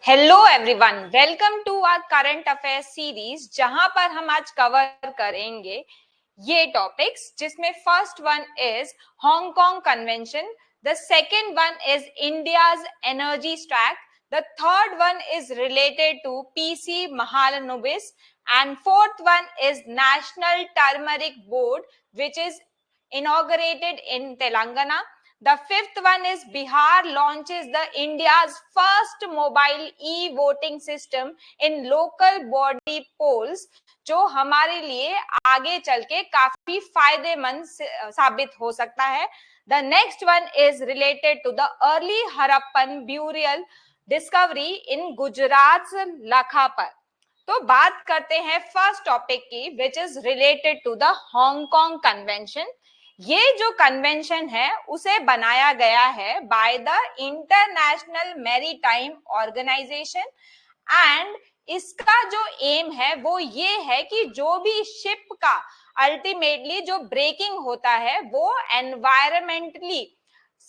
Hello everyone, welcome to our current affair series, जहां पर हम आज कवर करेंगे ये टॉपिक्स, जिसमें first one is Hong Kong convention, the second one is India's energy stack, the third one is related to PC Mahalanobis, and fourth one is National Turmeric Board, which is inaugurated in Telangana. The fifth one is Bihar launches the India's first mobile e-voting system in local body polls, जो हमारे लिए आगे चल के काफी फायदेमंद साबित हो सकता है. The next one is related to the early Harappan burial discovery in Gujarat's Lakhapar. तो बात करते हैं फर्स्ट टॉपिक की, which is related to the Hong Kong convention. ये जो कन्वेंशन है उसे बनाया गया है by the international maritime organisation, and इसका जो एम है वो ये है कि जो भी शिप का अल्टीमेटली जो ब्रेकिंग होता है वो एनवायरमेंटली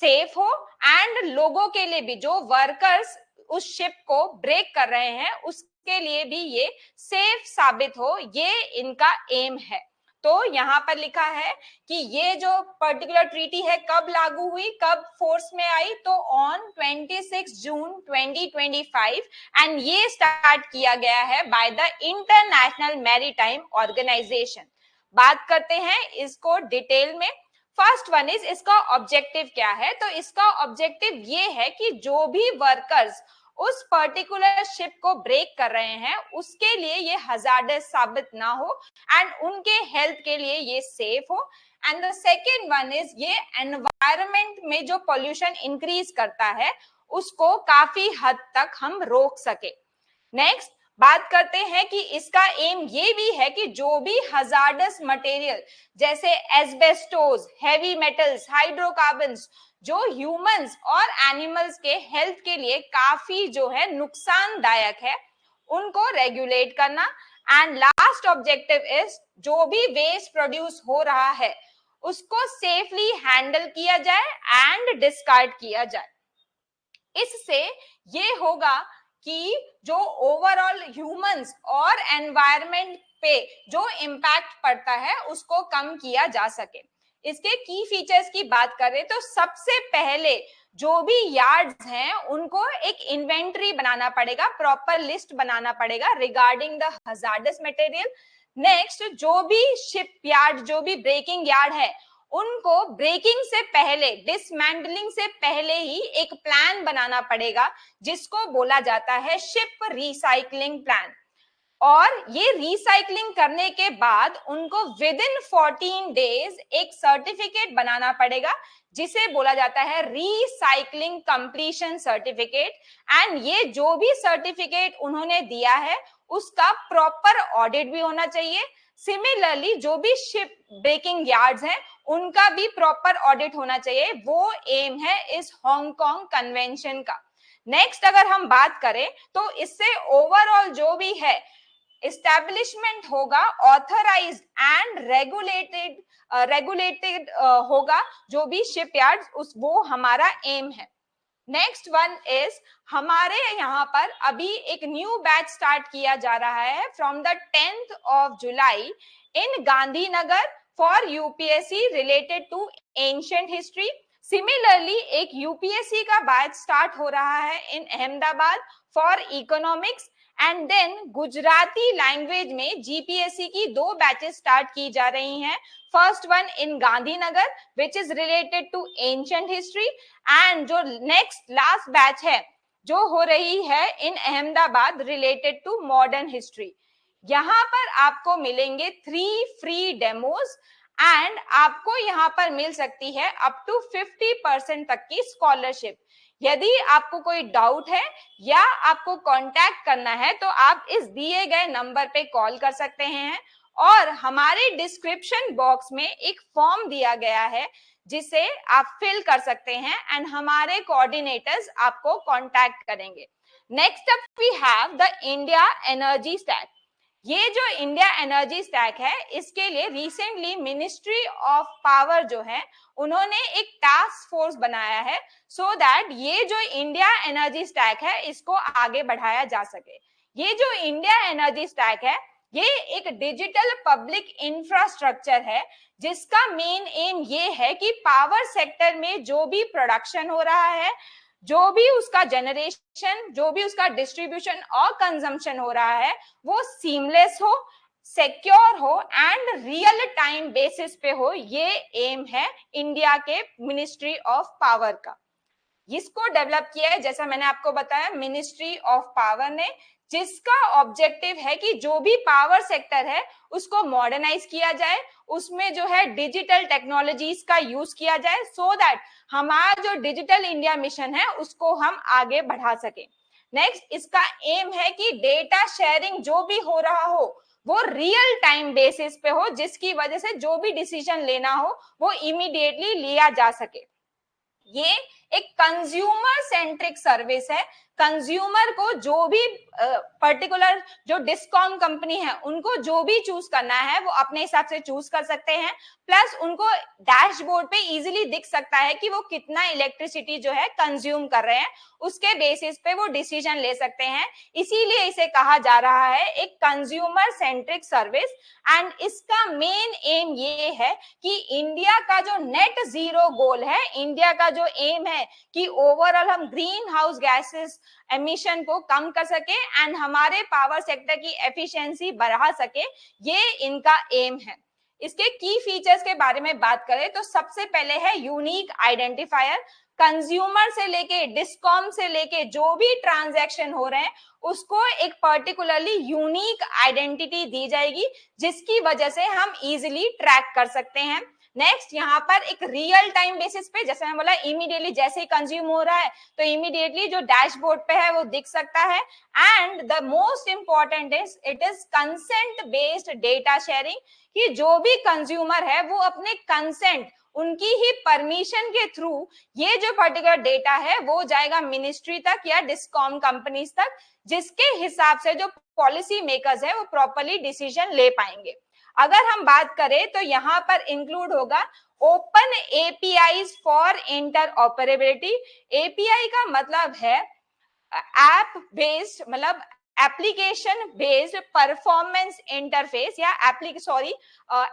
सेफ हो, एंड लोगों के लिए भी, जो वर्कर्स उस शिप को ब्रेक कर रहे हैं उसके लिए भी ये सेफ साबित हो, ये इनका एम है. तो यहाँ पर लिखा है कि ये जो पर्टिकुलर ट्रीटी है कब लागू हुई, कब फोर्स में आई, तो ऑन 26 जून 2025, एंड ये स्टार्ट किया गया है by the international maritime organisation. बात करते हैं इसको डिटेल में. फर्स्ट वन इज इसका ऑब्जेक्टिव क्या है. तो इसका ऑब्जेक्टिव ये है कि जो भी वर्कर्स उस पर्टिकुलर शिप को ब्रेक कर रहे हैं उसके लिए ये हजार्डस साबित ना हो, एंड उनके हेल्थ के लिए ये सेफ हो. And the second one is ये एनवायरमेंट में जो पोल्यूशन इंक्रीज करता है उसको काफी हद तक हम रोक सके. नेक्स्ट बात करते हैं कि इसका एम ये भी है कि जो भी हजार्डस मटेरियल जैसे एस्बेस्टोस, हेवी मेटल्स, हाइड्रोकार्बन्स जो ह्यूमंस और एनिमल्स के हेल्थ के लिए काफी जो है नुकसानदायक है, उनको रेगुलेट करना. एंड लास्ट ऑब्जेक्टिव इज जो भी वेस्ट प्रोड्यूस हो रहा है उसको सेफली हैंडल किया जाए एंड डिस्कार्ड किया जाए. इससे ये होगा कि जो ओवरऑल ह्यूमंस और एनवायरनमेंट पे जो इम्पैक्ट पड़ता है उसको कम किया जा सके. इसके की फीचर्स की बात करें तो सबसे पहले जो भी यार्ड्स हैं उनको एक इन्वेंटरी बनाना पड़ेगा, प्रॉपर लिस्ट बनाना पड़ेगा regarding the hazardous material. Next जो भी शिप यार्ड, जो भी ब्रेकिंग यार्ड है, उनको ब्रेकिंग से पहले, डिसमेंटलिंग से पहले ही एक प्लान बनाना पड़ेगा जिसको बोला जाता है शिप रिसाइकलिंग प्लान. और ये रिसाइकलिंग करने के बाद उनको विद इन 14 डेज एक सर्टिफिकेट बनाना पड़ेगा जिसे बोला जाता है रिसाइकलिंग कंप्लीशन सर्टिफिकेट. एंड ये जो भी सर्टिफिकेट उन्होंने दिया है उसका प्रॉपर ऑडिट भी होना चाहिए. सिमिलरली जो भी शिप ब्रेकिंग यार्ड्स हैं उनका भी प्रॉपर ऑडिट होना चाहिए. वो एम है इस हांगकांग कन्वेंशन का. नेक्स्ट अगर हम बात करें तो इससे ओवरऑल जो भी है एस्टैब्लिशमेंट होगा, ऑथराइज्ड एंड रेगुलेटेड होगा जो भी शिपयार्ड्स, उस वो हमारा एम है. नेक्स्ट वन इज हमारे यहाँ पर अभी एक न्यू बैच स्टार्ट किया जा रहा है from the 10th of July in Gandhinagar for UPSC related to ancient history. Similarly एक यूपीएससी का बैच स्टार्ट हो रहा है in Ahmedabad for economics, and then Gujarati language में जीपीएससी की 2 बैचेस स्टार्ट की जा रही हैं. First one in Gandhinagar which is related to ancient history, and जो नेक्स्ट लास्ट बैच है जो हो रही है in Ahmedabad related to modern history. यहाँ पर आपको मिलेंगे 3 फ्री डेमोज, एंड आपको यहाँ पर मिल सकती है अप टू 50% तक की स्कॉलरशिप. यदि आपको कोई डाउट है या आपको कांटेक्ट करना है तो आप इस दिए गए नंबर पे कॉल कर सकते हैं, और हमारे डिस्क्रिप्शन बॉक्स में एक फॉर्म दिया गया है जिसे आप फिल कर सकते हैं, एंड हमारे कोऑर्डिनेटर्स आपको कांटेक्ट करेंगे. Next up we have the India energy stack. ये जो इंडिया एनर्जी स्टैक है, इसके लिए रिसेंटली मिनिस्ट्री ऑफ पावर जो है उन्होंने एक टास्क फोर्स बनाया है सो दैट ये जो इंडिया एनर्जी स्टैक है इसको आगे बढ़ाया जा सके। ये जो इंडिया एनर्जी स्टैक है ये एक डिजिटल पब्लिक इंफ्रास्ट्रक्चर है जिसका मेन एम ये है कि पावर सेक्टर में जो भी प्रोडक्शन हो रहा है, जो भी उसका जनरेशन, जो भी उसका डिस्ट्रीब्यूशन और कंजम्पशन हो रहा है वो सीमलेस हो, सिक्योर हो एंड रियल टाइम बेसिस पे हो। ये एम है इंडिया के मिनिस्ट्री ऑफ पावर का। इसको डेवलप किया है, जैसा मैंने आपको बताया, मिनिस्ट्री ऑफ पावर ने, जिसका ऑब्जेक्टिव है कि जो भी पावर सेक्टर है उसको मॉडर्नाइज किया जाए, उसमें जो है डिजिटल टेक्नोलॉजीज का यूज किया जाए सो दैट हमारा जो डिजिटल इंडिया मिशन है उसको हम आगे बढ़ा सके। नेक्स्ट, इसका एम है कि डेटा शेयरिंग जो भी हो रहा हो वो रियल टाइम बेसिस पे हो, जिसकी वजह से जो भी डिसीजन लेना हो वो इमीडिएटली लिया जा सके। ये एक कंज्यूमर सेंट्रिक सर्विस है। कंज्यूमर को जो भी पर्टिकुलर जो डिस्कॉम कंपनी है उनको जो भी चूज करना है वो अपने हिसाब से चूज कर सकते हैं, प्लस उनको डैशबोर्ड पे इजीली दिख सकता है कि वो कितना इलेक्ट्रिसिटी जो है कंज्यूम कर रहे हैं, उसके बेसिस पे वो डिसीजन ले सकते हैं। इसीलिए इसे कहा जा रहा है एक कंज्यूमर सेंट्रिक सर्विस। एंड इसका मेन एम ये है कि इंडिया का जो नेट जीरो गोल है, इंडिया का जो एम है कि ओवरऑल हम ग्रीन हाउस गैसेस एमिशन को कम कर सके एंड हमारे पावर सेक्टर की एफिशिएंसी बढ़ा सके, ये इनका एम है। इसके की फीचर्स के बारे में बात करें तो सबसे पहले है यूनिक आइडेंटिफायर। कंज्यूमर से लेके डिस्कॉम से लेके जो भी ट्रांजैक्शन हो रहे हैं उसको एक पर्टिकुलरली यूनिक आइडेंटिटी दी जाएगी जिसकी वजह से हम इजीली ट्रैक कर सकते हैं। नेक्स्ट, यहाँ पर एक रियल टाइम बेसिस पे, जैसे मैं बोला, इमीडिएटली जैसे ही कंज्यूम हो रहा है तो इमीडिएटली जो डैशबोर्ड पे है वो दिख सकता है। And the most important is it is consent based data sharing, कि जो भी कंज्यूमर है वो अपने कंसेंट, उनकी ही परमिशन के थ्रू ये जो पर्टिकुलर डेटा है वो जाएगा मिनिस्ट्री तक या डिस्कॉम कंपनीज तक, जिसके हिसाब से जो पॉलिसी मेकर्स है वो प्रॉपर्ली डिसीजन ले पाएंगे। अगर हम बात करें तो यहाँ पर इंक्लूड होगा open APIs for interoperability. API का मतलब है ऐप बेस्ड, मतलब एप्लीकेशन बेस्ड परफॉर्मेंस इंटरफेस या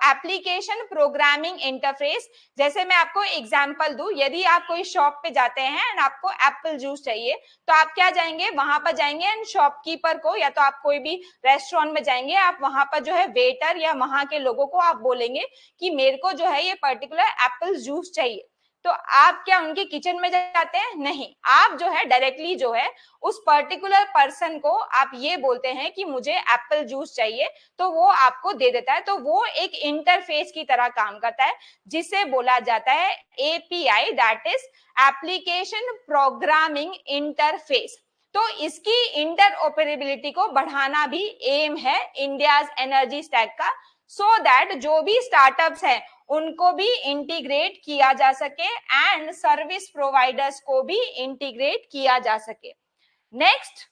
एप्लीकेशन प्रोग्रामिंग इंटरफेस। जैसे मैं आपको एग्जांपल दूं, यदि आप कोई शॉप पे जाते हैं एंड आपको एप्पल जूस चाहिए तो आप क्या जाएंगे, वहां पर जाएंगे एंड शॉपकीपर को, या तो आप कोई भी रेस्टोरेंट में जाएंगे, आप वहां पर जो है वेटर या वहां के लोगों को आप बोलेंगे कि मेरे को जो है ये पर्टिकुलर एप्पल जूस चाहिए। तो आप क्या उनके किचन में जाते हैं? नहीं, आप जो है डायरेक्टली जो है उस पर्टिकुलर पर्सन को आप ये बोलते हैं कि मुझे एप्पल जूस चाहिए, तो वो आपको दे देता है। तो वो एक इंटरफेस की तरह काम करता है जिसे बोला जाता है API, that is application programming interface. तो इसकी इंटरऑपरेबिलिटी को बढ़ाना भी एम है इंडियाज एनर्जी स्टैक का, सो दैट जो भी स्टार्टअप्स हैं उनको भी इंटीग्रेट किया जा सके एंड सर्विस प्रोवाइडर्स को भी इंटीग्रेट किया जा सके। नेक्स्ट,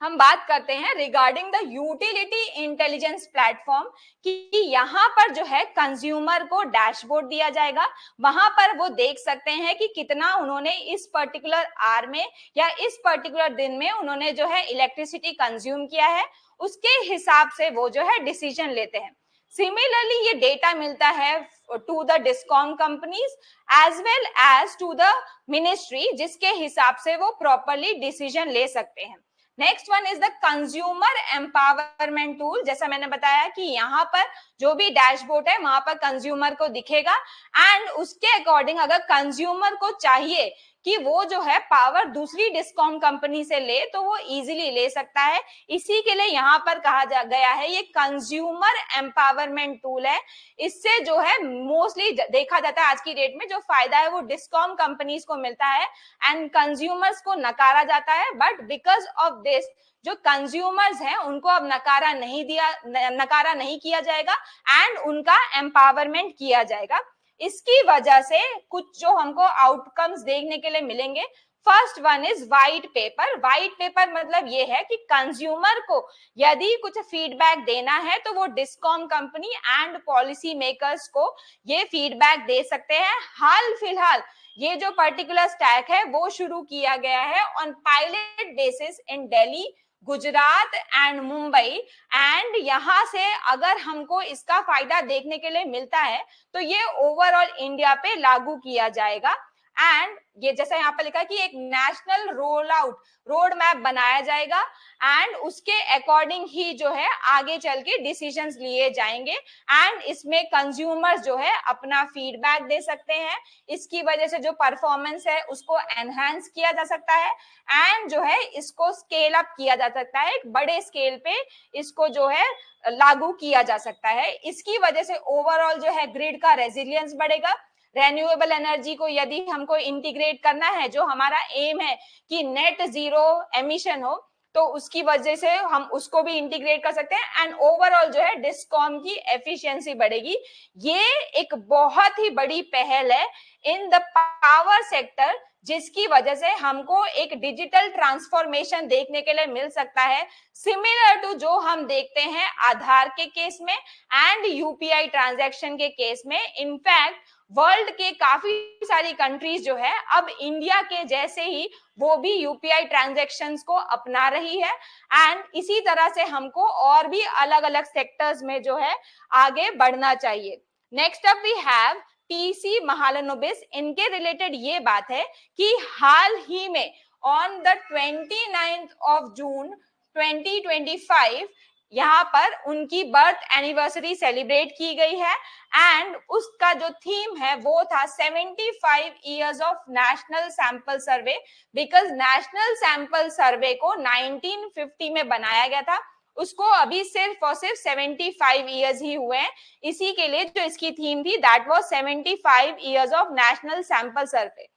हम बात करते हैं regarding the utility intelligence platform, कि यहाँ पर जो है कंज्यूमर को डैशबोर्ड दिया जाएगा, वहां पर वो देख सकते हैं कि कितना उन्होंने इस पर्टिकुलर आवर में या इस पर्टिकुलर दिन में उन्होंने जो है इलेक्ट्रिसिटी कंज्यूम किया है, उसके हिसाब से वो जो है डिसीजन लेते हैं। सिमिलरली ये डेटा मिलता है to the discom companies as well as to the ministry, जिसके हिसाब से वो प्रॉपरली डिसीजन ले सकते हैं। Next one is the consumer empowerment tool. जैसा मैंने बताया कि यहाँ पर जो भी डैशबोर्ड है वहां पर कंज्यूमर को दिखेगा एंड उसके अकॉर्डिंग अगर कंज्यूमर को चाहिए कि वो जो है पावर दूसरी डिस्कॉम कंपनी से ले तो वो इजीली ले सकता है। इसी के लिए यहाँ पर कहा गया है ये कंज्यूमर एम्पावरमेंट टूल है। इससे जो है मोस्टली देखा जाता है आज की डेट में जो फायदा है वो डिस्कॉम कंपनीज को मिलता है एंड कंज्यूमर्स को नकारा जाता है। बट बिकॉज ऑफ दिस जो कंज्यूमर्स हैं उनको अब नकारा नहीं किया जाएगा एंड उनका एम्पावरमेंट किया जाएगा। इसकी वजह से कुछ जो हमको आउटकम्स देखने के लिए मिलेंगे first one is white paper. White paper मतलब ये है कि कंज्यूमर को यदि कुछ फीडबैक देना है तो वो discom company and policy makers को ये फीडबैक दे सकते हैं। हाल फिलहाल ये जो पर्टिकुलर स्टैक है वो शुरू किया गया है on pilot basis in Delhi, Gujarat and Mumbai. And यहाँ से अगर हमको इसका फायदा देखने के लिए मिलता है तो ये ओवरऑल इंडिया पे लागू किया जाएगा। एंड ये जैसा यहाँ पे लिखा है कि एक national roll out road map बनाया जाएगा एंड उसके अकॉर्डिंग ही जो है आगे चल के डिसीजंस लिए जाएंगे। एंड इसमें कंज्यूमर्स जो है अपना फीडबैक दे सकते हैं। इसकी वजह से जो परफॉर्मेंस है उसको एनहांस किया जा सकता है एंड जो है इसको स्केल अप किया जा सकता है, एक बड़े स्केल पे इसको जो है लागू किया जा सकता है। इसकी वजह से ओवरऑल जो है ग्रिड का रेजिलियंस बढ़ेगा। रेन्यूएबल एनर्जी को यदि हमको इंटीग्रेट करना है, जो हमारा एम है कि नेट जीरो एमिशन हो, तो उसकी वजह से हम उसको भी इंटीग्रेट कर सकते हैं एंड ओवरऑल जो है डिस्कॉम की एफिशिएंसी बढ़ेगी। ये एक बहुत ही बड़ी पहल है इन द पावर सेक्टर, जिसकी वजह से हमको एक डिजिटल ट्रांसफॉर्मेशन देखने के लिए मिल सकता है, सिमिलर टू जो हम देखते हैं आधार के केस में एंड यूपीआई ट्रांजैक्शन के केस में। इनफैक्ट वर्ल्ड के काफी सारी कंट्रीज जो है अब इंडिया के जैसे ही वो भी यूपीआई ट्रांजैक्शंस को अपना रही है एंड इसी तरह से हमको और भी अलग अलग सेक्टर्स में जो है आगे बढ़ना चाहिए। Next up we have PC Mahalanobis. इनके रिलेटेड ये बात है कि हाल ही में on the 29th of June 2025 यहाँ पर उनकी बर्थ एनिवर्सरी सेलिब्रेट की गई है एंड उसका जो थीम है वो था 75 years of national sample survey, because national sample survey को 1950 में बनाया गया था, उसको अभी सिर्फ और सिर्फ 75 इयर्स ही हुए हैं। इसी के लिए जो इसकी थीम थी that was 75 years of national sample survey.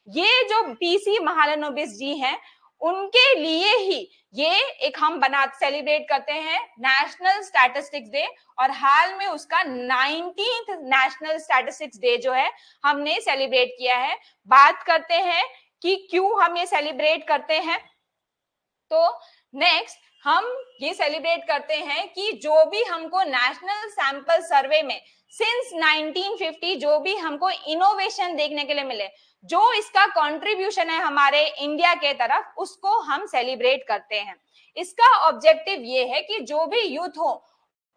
ये जो पीसी महालनोबिस जी हैं उनके लिए ही ये एक हम सेलिब्रेट करते हैं नेशनल स्टैटिस्टिक्स डे, और हाल में उसका 19th नेशनल स्टैटिस्टिक्स डे जो है हमने सेलिब्रेट किया है। बात करते हैं कि क्यों हम ये सेलिब्रेट करते हैं। तो नेक्स्ट हम ये सेलिब्रेट करते हैं कि जो भी हमको नेशनल सैंपल सर्वे में सिंस 1950 जो भी हमको इनोवेशन देखने के लिए मिले, जो इसका कंट्रीब्यूशन है हमारे इंडिया के तरफ, उसको हम सेलिब्रेट करते हैं। इसका ऑब्जेक्टिव ये है कि जो भी यूथ हो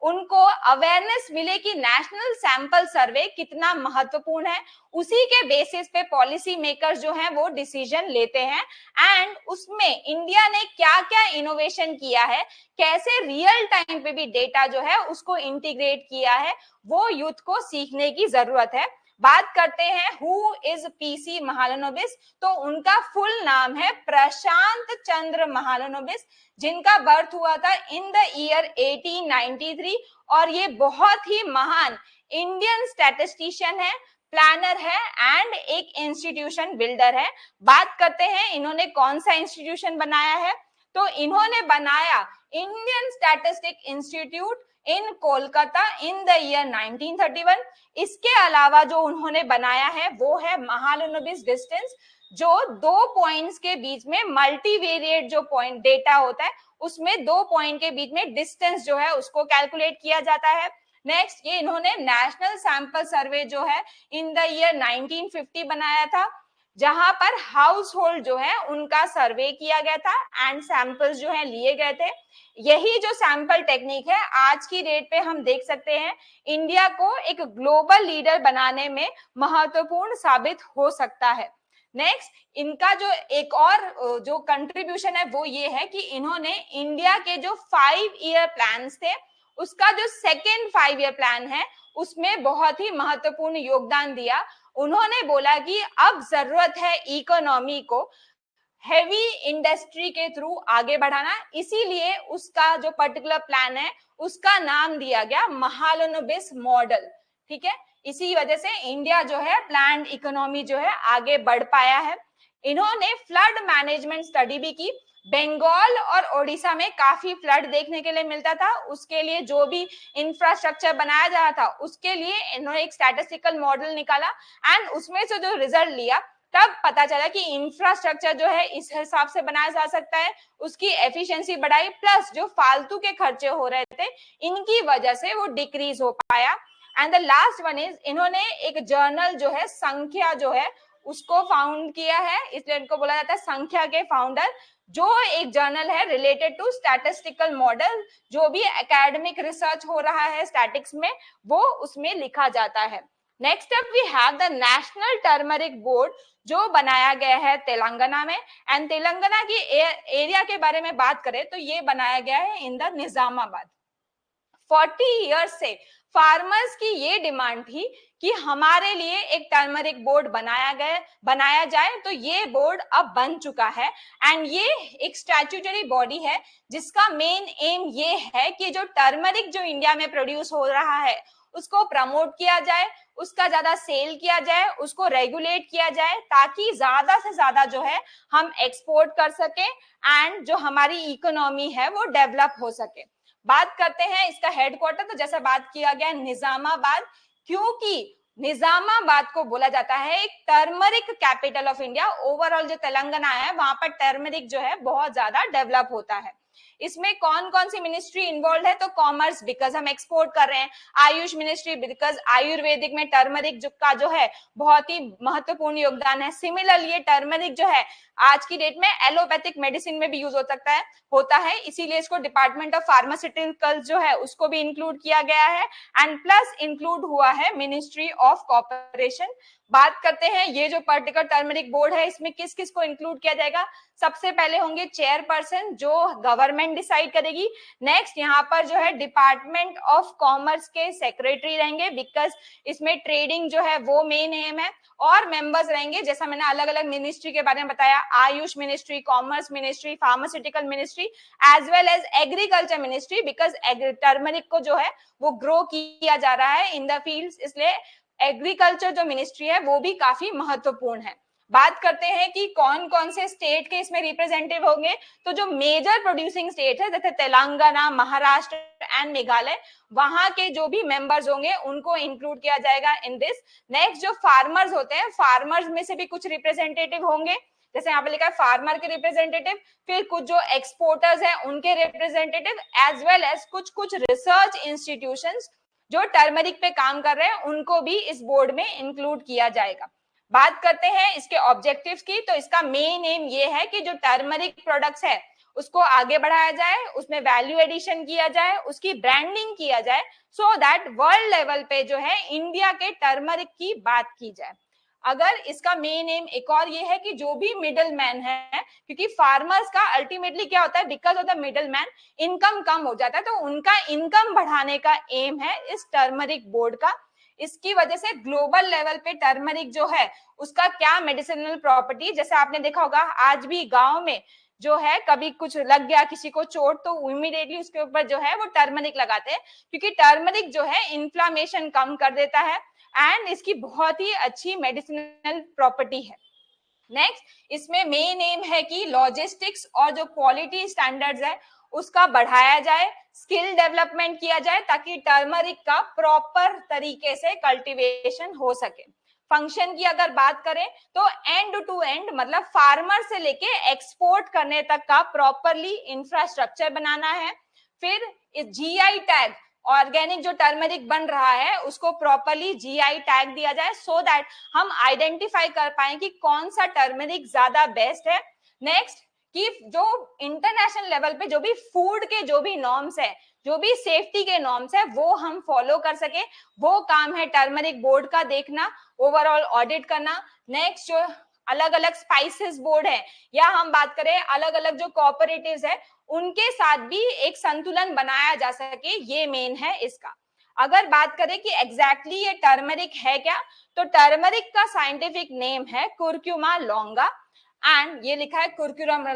उनको अवेयरनेस मिले कि नेशनल सैंपल सर्वे कितना महत्वपूर्ण है, उसी के बेसिस पे पॉलिसी मेकर्स जो हैं वो डिसीजन लेते हैं एंड उसमें इंडिया ने क्या क्या इनोवेशन किया है, कैसे रियल टाइम पे भी डेटा जो है उसको इंटीग्रेट किया है, वो यूथ को सीखने की जरूरत है। बात करते हैं हु इज पीसी महालनोबिस, तो उनका फुल नाम है प्रशांत चंद्र महालनोबिस, जिनका बर्थ हुआ था इन द ईयर 1893 और ये बहुत ही महान इंडियन स्टैटिस्टिशियन है, प्लानर है एंड एक इंस्टीट्यूशन बिल्डर है। बात करते हैं इन्होंने कौन सा इंस्टीट्यूशन बनाया है, तो इन्होंने बनाया Indian statistic institute in Kolkata in the year 1931। इसके अलावा जो उन्होंने बनाया है वो है महालनोबिस डिस्टेंस, जो दो पॉइंट्स के बीच में मल्टीवेरिएट जो पॉइंट डेटा होता है उसमें दो पॉइंट के बीच में डिस्टेंस जो है उसको कैलकुलेट किया जाता है। नेक्स्ट ये इन्होंने नेशनल सैंपल सर्वे जो है इन द ईयर 1950 बनाया था, जहां पर हाउस होल्ड जो है उनका सर्वे किया गया था एंड सैंपल्स जो है लिए गए थे। यही जो सैंपल टेक्निक है आज की डेट पे हम देख सकते हैं इंडिया को एक ग्लोबल लीडर बनाने में महत्वपूर्ण साबित हो सकता है। नेक्स्ट इनका जो एक और जो कंट्रीब्यूशन है वो ये है कि इन्होंने इंडिया के जो 5 ईयर प्लान्स थे उसका जो सेकेंड 5 ईयर प्लान है उसमें बहुत ही महत्वपूर्ण योगदान दिया। उन्होंने बोला कि अब जरूरत है इकोनॉमी को हेवी इंडस्ट्री के थ्रू आगे बढ़ाना, इसीलिए उसका जो पर्टिकुलर प्लान है उसका नाम दिया गया महालनोबिस मॉडल। ठीक है, इसी वजह से इंडिया जो है प्लान्ड इकोनॉमी जो है आगे बढ़ पाया है। इन्होंने फ्लड मैनेजमेंट स्टडी भी की। बंगाल और ओडिशा में काफी फ्लड देखने के लिए मिलता था, उसके लिए जो भी इंफ्रास्ट्रक्चर बनाया जा रहा था उसके लिए इन्होंने एक स्टैटिस्टिकल मॉडल निकाला एंड उसमें से जो रिजल्ट लिया तब पता चला कि इंफ्रास्ट्रक्चर जो है इस हिसाब से बनाया जा सकता है, उसकी एफिशिएंसी बढ़ाई, प्लस जो फालतू के खर्चे हो रहे थे इनकी वजह से वो डिक्रीज हो पाया। And the last one is, इन्होंने एक जर्नल जो है संख्या जो है उसको फाउंड किया है, इसलिए इनको बोला जाता है संख्या के फाउंडर, जो एक जर्नल है रिलेटेड टू स्टैटिस्टिकल मॉडल, जो भी एकेडमिक रिसर्च हो रहा है स्टैटिक्स में वो उसमें लिखा जाता है। Next up we have the national turmeric board, जो बनाया गया है तेलंगाना में। एंड तेलंगाना की एरिया के बारे में बात करें तो ये बनाया गया है इन द निजामाबाद। 40 इयर्स से फार्मर्स की ये डिमांड थी कि हमारे लिए एक टर्मरिक बोर्ड बनाया जाए, तो ये बोर्ड अब बन चुका है। एंड ये एक स्टैट्यूटरी बॉडी है जिसका मेन एम ये है कि जो टर्मरिक जो इंडिया में प्रोड्यूस हो रहा है उसको प्रमोट किया जाए, उसका ज्यादा सेल किया जाए, उसको रेगुलेट किया जाए, ताकि ज्यादा से ज्यादा जो है हम एक्सपोर्ट कर सके एंड जो हमारी इकोनॉमी है वो डेवलप हो सके। बात करते हैं इसका हेडक्वार्टर, तो जैसा बात किया गया निजामाबाद, क्योंकि निजामाबाद को बोला जाता है एक turmeric capital of India. Overall जो तेलंगाना है वहां पर टर्मरिक जो है बहुत ज्यादा डेवलप होता है। इसमें कौन कौन सी मिनिस्ट्री इन्वॉल्व है, तो कॉमर्स, बिकॉज हम एक्सपोर्ट कर रहे हैं, आयुष मिनिस्ट्री, बिकॉज आयुर्वेदिक में टर्मरिक का जो है बहुत ही महत्वपूर्ण योगदान है। सिमिलरली ये टर्मरिक जो है आज की डेट में एलोपैथिक मेडिसिन में भी यूज हो सकता है होता है, इसीलिए इसको डिपार्टमेंट ऑफ फार्मास्यूटिकल्स जो है उसको भी इंक्लूड किया गया है। एंड प्लस इंक्लूड हुआ है मिनिस्ट्री ऑफ कॉर्पोरेशन। बात करते हैं ये जो पर्टिकुलर टर्मरिक बोर्ड है इसमें किस किस को इंक्लूड किया जाएगा। सबसे पहले होंगे चेयरपर्सन, जो गवर्नमेंट डिसाइड करेगी। नेक्स्ट यहाँ पर जो है डिपार्टमेंट ऑफ कॉमर्स के सेक्रेटरी रहेंगे, बिकॉज इसमें ट्रेडिंग जो है वो मेन एम है। और मेंबर्स रहेंगे, जैसा मैंने अलग अलग मिनिस्ट्री के बारे में बताया, AYUSH ministry, commerce ministry, pharmaceutical ministry, as well as agriculture ministry, because turmeric को जो है वो ग्रो किया जा रहा है इन द फील्ड्स, इसलिए एग्रीकल्चर जो मिनिस्ट्री है वो भी काफी महत्वपूर्ण है। बात करते हैं कि कौन कौन से स्टेट के इसमें रिप्रेजेंटेटिव होंगे, तो जो मेजर प्रोड्यूसिंग स्टेट है जैसे तेलंगाना, महाराष्ट्र एंड मेघालय, वहां के जो भी मेंबर्स होंगे उनको इंक्लूड किया जाएगा इन दिस। नेक्स्ट जो फार्मर्स होते हैं, फार्मर्स में से भी कुछ रिप्रेजेंटेटिव होंगे, जैसे यहाँ पे लिखा है फार्मर के रिप्रेजेंटेटिव, फिर कुछ जो एक्सपोर्टर्स हैं उनके रिप्रेजेंटेटिव, एज वेल एज कुछ कुछ रिसर्च इंस्टीट्यूशंस जो टर्मरिक पे काम कर रहे हैं उनको भी इस बोर्ड में इंक्लूड किया जाएगा। बात करते हैं इसके ऑब्जेक्टिव्स की, तो इसका मेन एम ये है कि जो टर्मरिक प्रोडक्ट्स है उसको आगे बढ़ाया जाए, उसमें वैल्यू एडिशन किया जाए, उसकी ब्रांडिंग किया जाए, सो दैट वर्ल्ड लेवल पे जो है इंडिया के टर्मरिक की बात की जाए। अगर इसका मेन एम एक और ये है कि जो भी मिडल मैन है, क्योंकि फार्मर्स का अल्टीमेटली क्या होता है, because of the middle man income कम हो जाता है, तो उनका इनकम बढ़ाने का एम है इस टर्मरिक बोर्ड का। इसकी वजह से ग्लोबल लेवल पे टर्मरिक जो है उसका क्या मेडिसिनल प्रॉपर्टी, जैसे आपने देखा होगा आज भी गांव में जो है कभी कुछ लग गया किसी को चोट तो इमीडिएटली उसके ऊपर जो है वो टर्मरिक लगाते हैं, क्योंकि टर्मरिक जो है इन्फ्लामेशन कम कर देता है एंड इसकी बहुत ही अच्छी मेडिसिनल प्रॉपर्टी है। नेक्स्ट इसमें मेन एम है कि लॉजिस्टिक्स और जो क्वालिटी स्टैंडर्ड्स है उसका बढ़ाया जाए, स्किल डेवलपमेंट किया जाए, ताकि टर्मरिक का प्रॉपर तरीके से कल्टीवेशन हो सके। फंक्शन की अगर बात करें तो एंड टू एंड, मतलब फार्मर से लेके एक्सपोर्ट करने तक का प्रॉपरली इंफ्रास्ट्रक्चर बनाना है। फिर इस जीआई टैग, ऑर्गेनिक जो टर्मरिक बन रहा है उसको प्रॉपरली जीआई टैग दिया जाए, सो दैट हम आइडेंटिफाई कर पाए कि कौन सा टर्मरिक ज्यादा बेस्ट है। नेक्स्ट कि जो इंटरनेशनल लेवल पे जो भी फूड के जो भी नॉर्म्स है, जो भी सेफ्टी के नॉर्म्स है वो हम फॉलो कर सके, वो काम है टर्मरिक बोर्ड का देखना, ओवरऑल ऑडिट करना। नेक्स्ट जो अलग अलग स्पाइसेस बोर्ड है या हम बात करें अलग अलग जो कोऑपरेटिव्स है उनके साथ भी एक संतुलन बनाया जा सके, ये मेन है इसका। अगर बात करें कि एग्जैक्टली ये टर्मरिक है क्या, तो टर्मरिक का साइंटिफिक नेम है कुर्क्यूमा लॉन्गा, एंड ये लिखा है कुर्क्यूमा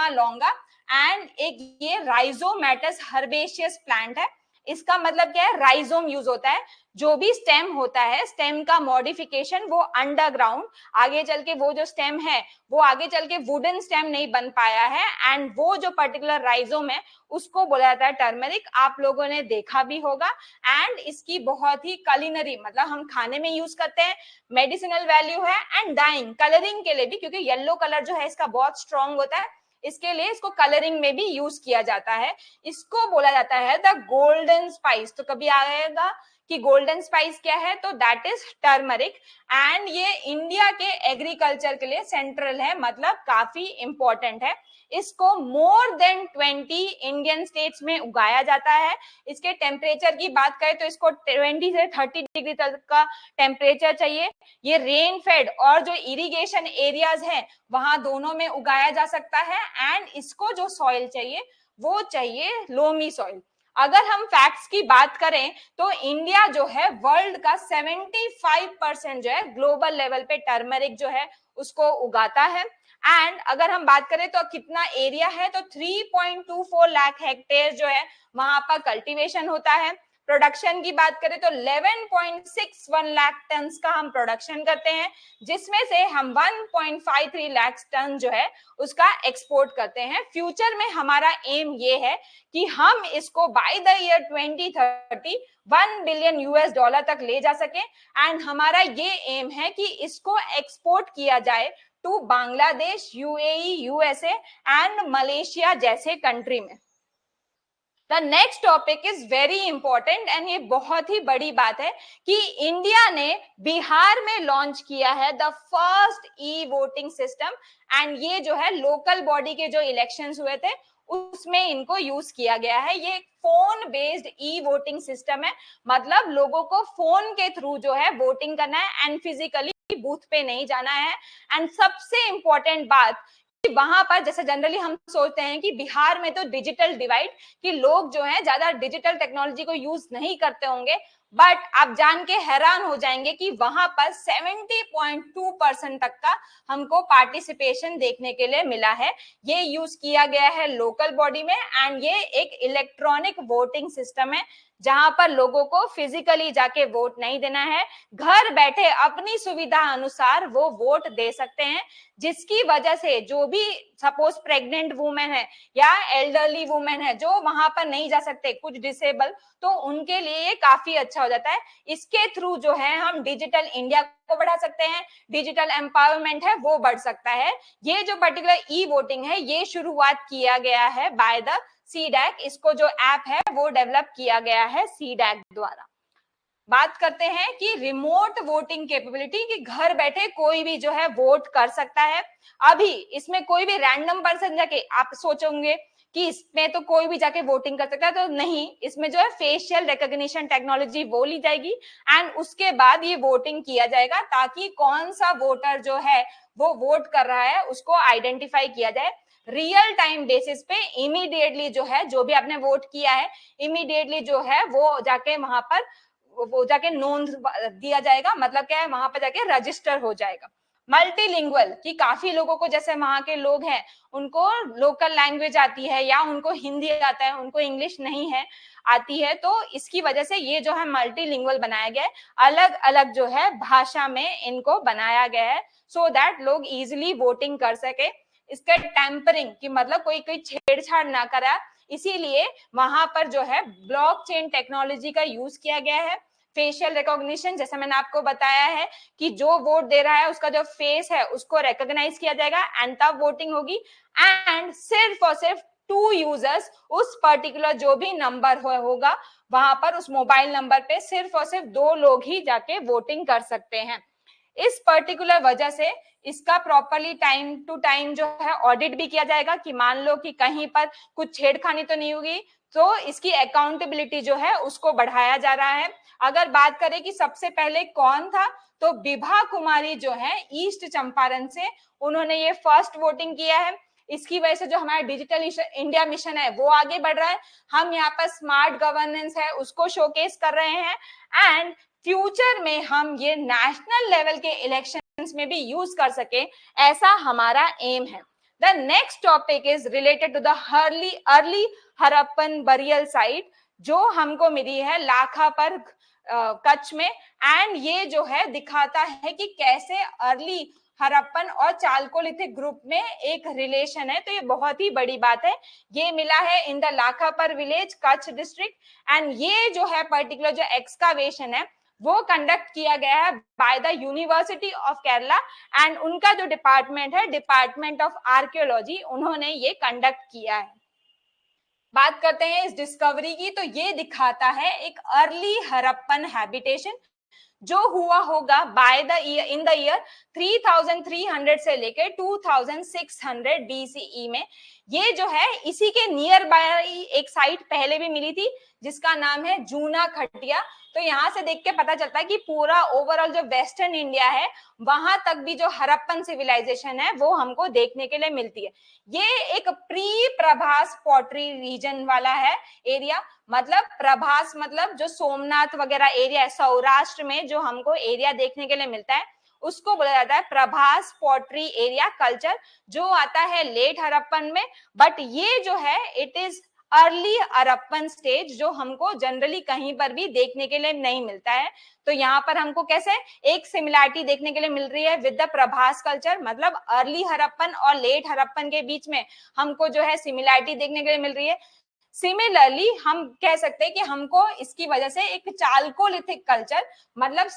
लॉन्गा, एंड एक ये राइजोमेटस हर्बेशियस प्लांट है। इसका मतलब क्या है, राइजोम यूज होता है। जो भी स्टेम होता है, स्टेम का मॉडिफिकेशन वो अंडरग्राउंड, आगे चल के वो जो स्टेम है वो आगे चल के वुडन स्टेम नहीं बन पाया है, एंड वो जो पर्टिकुलर राइजोम है उसको बोला जाता है टर्मरिक। आप लोगों ने देखा भी होगा, एंड इसकी बहुत ही कलिनरी, मतलब हम खाने में यूज करते हैं, मेडिसिनल वैल्यू है, एंड डाइंग कलरिंग के लिए भी, क्योंकि येलो कलर जो है इसका बहुत स्ट्रॉन्ग होता है, इसके लिए इसको कलरिंग में भी यूज किया जाता है। इसको बोला जाता है द गोल्डन स्पाइस। तो कभी आएगा कि गोल्डन स्पाइस क्या है, तो दैट इज टर्मरिक, एंड ये इंडिया के एग्रीकल्चर के लिए सेंट्रल है, मतलब काफी इंपॉर्टेंट है। इसको मोर देन 20 इंडियन स्टेट्स में उगाया जाता है। इसके टेम्परेचर की बात करें तो इसको 20 से 30 डिग्री तक का टेम्परेचर चाहिए। ये रेन फेड और जो इरिगेशन एरियाज है वहां दोनों में उगाया जा सकता है, एंड इसको जो सॉइल चाहिए वो चाहिए लोमी सॉइल। अगर हम फैक्ट्स की बात करें तो इंडिया जो है वर्ल्ड का 75% जो है ग्लोबल लेवल पे टर्मरिक जो है उसको उगाता है। एंड अगर हम बात करें तो कितना एरिया है, तो 3.24 लाख हेक्टेयर जो है वहां पर कल्टीवेशन होता है। प्रोडक्शन की बात करें तो 11.61 लाख टन का हम प्रोडक्शन करते हैं, जिसमें से हम 1.53 लाख टन जो है उसका एक्सपोर्ट करते हैं। फ्यूचर में हमारा एम ये है कि हम इसको by the year 2030 1 billion US dollar तक ले जा सके, एंड हमारा ये एम है कि इसको एक्सपोर्ट किया जाए to Bangladesh, UAE, USA and Malaysia जैसे कंट्री में। The next topic is very important, and ये बहुत ही बड़ी बात है कि इंडिया ने बिहार में लॉन्च किया है the first e voting system, and ये जो है लोकल बॉडी के जो इलेक्शंस हुए थे उसमें इनको यूज किया गया है। ये phone based e voting system है, मतलब लोगों को फोन के थ्रू जो है वोटिंग करना है, एंड फिजिकली बूथ पे नहीं जाना है। एंड सबसे इंपॉर्टेंट बात, वहां पर जैसे जनरली हम सोचते हैं कि बिहार में तो डिजिटल डिवाइड, कि लोग जो है ज्यादा डिजिटल टेक्नोलॉजी को यूज नहीं करते होंगे, बट आप जान के हैरान हो जाएंगे कि वहां पर 70.2% तक का हमको पार्टिसिपेशन देखने के लिए मिला है। ये यूज किया गया है लोकल बॉडी में, एंड ये एक इलेक्ट्रॉनिक वोटिंग सिस्टम है जहां पर लोगों को फिजिकली जाके वोट नहीं देना है, घर बैठे अपनी सुविधा अनुसार वो वोट दे सकते हैं, जिसकी वजह से जो भी सपोज प्रेग्नेंट वुमेन है या एल्डरली वुमेन है जो वहां पर नहीं जा सकते, कुछ डिसेबल, तो उनके लिए ये काफी अच्छा हो जाता है। इसके थ्रू जो है हम डिजिटल इंडिया को बढ़ा सकते हैं, डिजिटल एम्पावरमेंट है वो बढ़ सकता है। ये जो पर्टिकुलर ई वोटिंग है ये शुरुआत किया गया है बाय द सीडैक, इसको जो ऐप है वो डेवलप किया गया है सीडैक द्वारा। बात करते हैं कि रिमोट वोटिंग कैपेबिलिटी, कि घर बैठे कोई भी जो है वोट कर सकता है। अभी इसमें कोई भी रैंडम पर्सन जाके, आप सोचोगे कि इसमें तो कोई भी जाके वोटिंग कर सकता है, तो नहीं, इसमें जो है फेशियल रिकॉग्निशन टेक्नोलॉजी वो ली जाएगी, एंड उसके बाद ये वोटिंग किया जाएगा ताकि कौन सा वोटर जो है वो वोट कर रहा है उसको आइडेंटिफाई किया जाए। रियल टाइम बेसिस पे इमीडिएटली जो है, जो भी आपने वोट किया है इमीडिएटली जो है वो जाके वहां पर वो जाके नोंद दिया जाएगा, मतलब क्या है वहां पर जाके रजिस्टर हो जाएगा। मल्टीलिंगुअल, कि काफी लोगों को, जैसे वहां के लोग हैं उनको लोकल लैंग्वेज आती है या उनको हिंदी आता है, उनको इंग्लिश नहीं है आती है, तो इसकी वजह से ये जो है मल्टीलिंगुअल बनाया गया है, अलग अलग जो है भाषा में इनको बनाया गया है, सो दैट लोग इजिली वोटिंग कर सके। इसका टेम्परिंग, कि मतलब कोई कोई छेड़छाड़ ना करा, इसीलिए वहां पर जो है ब्लॉकचेन टेक्नोलॉजी का यूज किया गया है। फेशियल रिकॉग्निशन, जैसे मैंने आपको बताया है कि जो वोट दे रहा है उसका जो फेस है उसको रिकॉग्नाइज किया जाएगा, एंड तब वोटिंग होगी। एंड सिर्फ और सिर्फ 2 यूजर्स उस पर्टिकुलर जो भी नंबर होगा वहां पर, उस मोबाइल नंबर पे सिर्फ और सिर्फ 2 लोग ही जाके वोटिंग कर सकते हैं। इस पर्टिकुलर वजह से इसका प्रॉपरली टाइम टू टाइम जो है ऑडिट भी किया जाएगा, कि मान लो कि कहीं पर कुछ छेड़खानी तो नहीं होगी, तो इसकी अकाउंटेबिलिटी जो है उसको बढ़ाया जा रहा है। अगर बात करें कि सबसे पहले कौन था, तो विभा कुमारी जो है ईस्ट चंपारण से, उन्होंने ये फर्स्ट वोटिंग किया है। इसकी वजह से जो हमारा डिजिटल इंडिया मिशन है वो आगे बढ़ रहा है। हम यहाँ पर स्मार्ट गवर्नेंस है उसको शोकेस कर रहे हैं, एंड फ्यूचर में हम ये नेशनल लेवल के इलेक्शंस में भी यूज कर सके, ऐसा हमारा एम है। The next topic is related to the early Harappan burial site, जो हमको मिली है लाखापर कच्छ में। एंड ये जो है दिखाता है कि कैसे अर्ली हड़प्पन और चालकोलिथिक ग्रुप में एक रिलेशन है। तो ये बहुत ही बड़ी बात है। ये मिला है in the Lakhapar village, Kutch district. And ये जो है पर्टिकुलर जो एक्सकावेशन है वो कंडक्ट किया गया है by the university of Kerala. And उनका जो डिपार्टमेंट है, डिपार्टमेंट ऑफ आर्कियोलॉजी, उन्होंने ये कंडक्ट किया है। बात करते हैं इस डिस्कवरी की, तो ये दिखाता है एक अर्ली हड़प्पन हैबिटेशन जो हुआ होगा by the year in the year 3300 से लेकर 2600 BCE में। ये जो है इसी के नियर बाय एक साइट पहले भी मिली थी जिसका नाम है जूना खटिया। तो यहाँ से देख के पता चलता है कि पूरा ओवरऑल जो वेस्टर्न इंडिया है वहां तक भी जो हड़प्पन सिविलाइजेशन है वो हमको देखने के लिए मिलती है। ये एक प्री प्रभास पॉटरी रीजन वाला है एरिया। मतलब प्रभास मतलब जो सोमनाथ वगैरह एरिया है सौराष्ट्र में जो हमको एरिया देखने के लिए मिलता है उसको बोला जाता है प्रभास पॉटरी एरिया कल्चर, जो आता है लेट हड़प्पन में। बट ये जो है it is early Harappan stage जो हमको जनरली कहीं पर भी देखने के लिए नहीं मिलता है। तो यहाँ पर हमको कैसे एक सिमिलैरिटी देखने के लिए मिल रही है विद द प्रभास कल्चर, मतलब अर्ली हड़प्पन और लेट हड़प्पन के बीच में हमको जो है सिमिलैरिटी देखने के लिए मिल रही है। सिमिलरली हम कह सकते हैं कि हमको इसकी वजह से एक चालकोलिथिक कल्चर, मतलब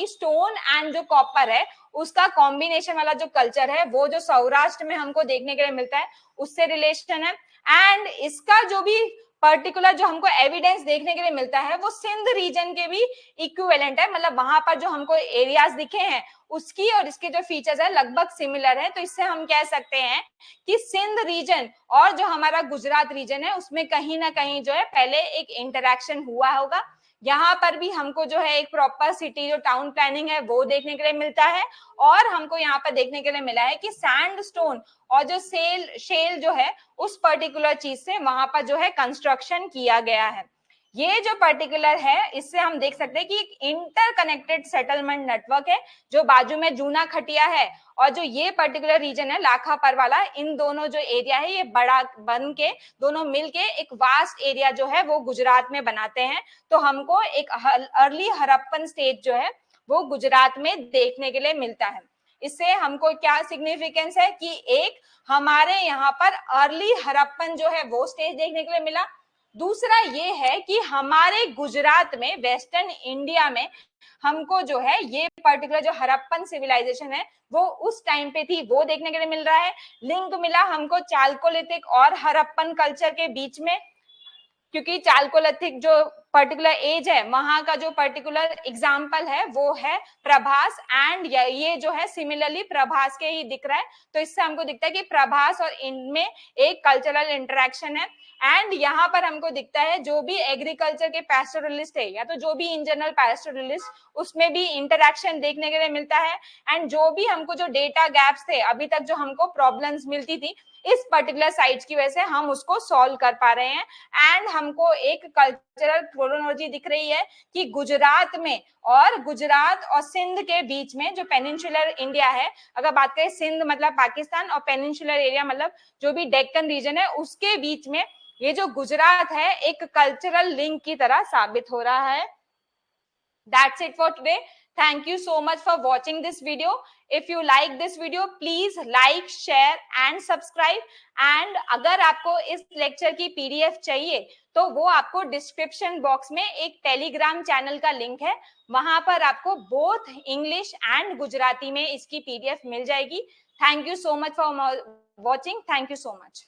स्टोन एंड जो कॉपर है उसका कॉम्बिनेशन वाला जो कल्चर है वो जो सौराष्ट्र में हमको देखने के लिए मिलता है उससे रिलेशन है। एंड इसका जो भी पर्टिकुलर जो हमको एविडेंस देखने के लिए मिलता है वो सिंध रीजन के भी इक्विवेलेंट है। मतलब वहां पर जो हमको एरियाज दिखे हैं उसकी और इसके जो फीचर्स है लगभग सिमिलर है। तो इससे हम कह सकते हैं कि सिंध रीजन और जो हमारा गुजरात रीजन है उसमें कहीं ना कहीं जो है पहले एक इंटरेक्शन हुआ होगा। यहाँ पर भी हमको जो है एक प्रॉपर सिटी जो टाउन प्लानिंग है वो देखने के लिए मिलता है। और हमको यहाँ पर देखने के लिए मिला है कि सैंडस्टोन और जो शेल जो है उस पर्टिकुलर चीज से वहां पर जो है कंस्ट्रक्शन किया गया है। ये जो पर्टिकुलर है इससे हम देख सकते हैं कि एक इंटरकनेक्टेड सेटलमेंट नेटवर्क है जो बाजू में जूना खटिया है और जो ये पर्टिकुलर रीजन है लाखापर वाला, इन दोनों जो एरिया है ये बड़ा बन के दोनों मिलके एक वास्ट एरिया जो है वो गुजरात में बनाते हैं। तो हमको एक अर्ली हड़प्पन स्टेज जो है वो गुजरात में देखने के लिए मिलता है। इससे हमको क्या सिग्निफिकेंस है कि एक हमारे यहाँ पर अर्ली हड़प्पन जो है वो स्टेज देखने के लिए मिला। दूसरा ये है कि हमारे गुजरात में वेस्टर्न इंडिया में हमको जो है ये पर्टिकुलर जो हड़प्पन सिविलाइजेशन है वो उस टाइम पे थी वो देखने के लिए मिल रहा है। लिंक मिला हमको चालकोलिथिक और हड़प्पन कल्चर के बीच में, क्योंकि चालकोलिथिक जो पर्टिकुलर एज है वहां का जो पर्टिकुलर एग्जाम्पल है वो है प्रभास। एंड ये जो है सिमिलरली प्रभास के ही दिख रहा है। तो इससे हमको दिखता है कि प्रभास और इनमें एक कल्चरल इंटरेक्शन है। एंड यहाँ पर हमको दिखता है जो भी एग्रीकल्चर के पैस्टोरलिस्ट है या तो जो भी इन जनरल पैस्टोरलिस्ट उसमें भी इंटरेक्शन देखने के लिए मिलता है। एंड जो भी हमको जो डेटा गैप्स थे अभी तक जो हमको प्रॉब्लम्स मिलती थी इस पर्टिकुलर साइट्स की वजह से हम उसको सॉल्व कर पा रहे हैं। एंड हमको एक कल्चरल क्रोनोलॉजी दिख रही है कि गुजरात में और गुजरात और सिंध के बीच में जो पेनिनसुलर इंडिया है, अगर बात करें सिंध मतलब पाकिस्तान और पेनिनसुलर एरिया मतलब जो भी डेक्कन रीजन है उसके बीच में ये जो गुजरात है एक कल्चरल लिंक की तरह साबित हो रहा है। That's it for today. Thank you so much for watching this video. If you like this video, please like, share and subscribe. And अगर आपको इस लेक्चर की PDF चाहिए तो वो आपको डिस्क्रिप्शन बॉक्स में एक टेलीग्राम चैनल का लिंक है, वहां पर आपको बोथ इंग्लिश एंड गुजराती में इसकी PDF मिल जाएगी। Thank you so much for watching. Thank you so much.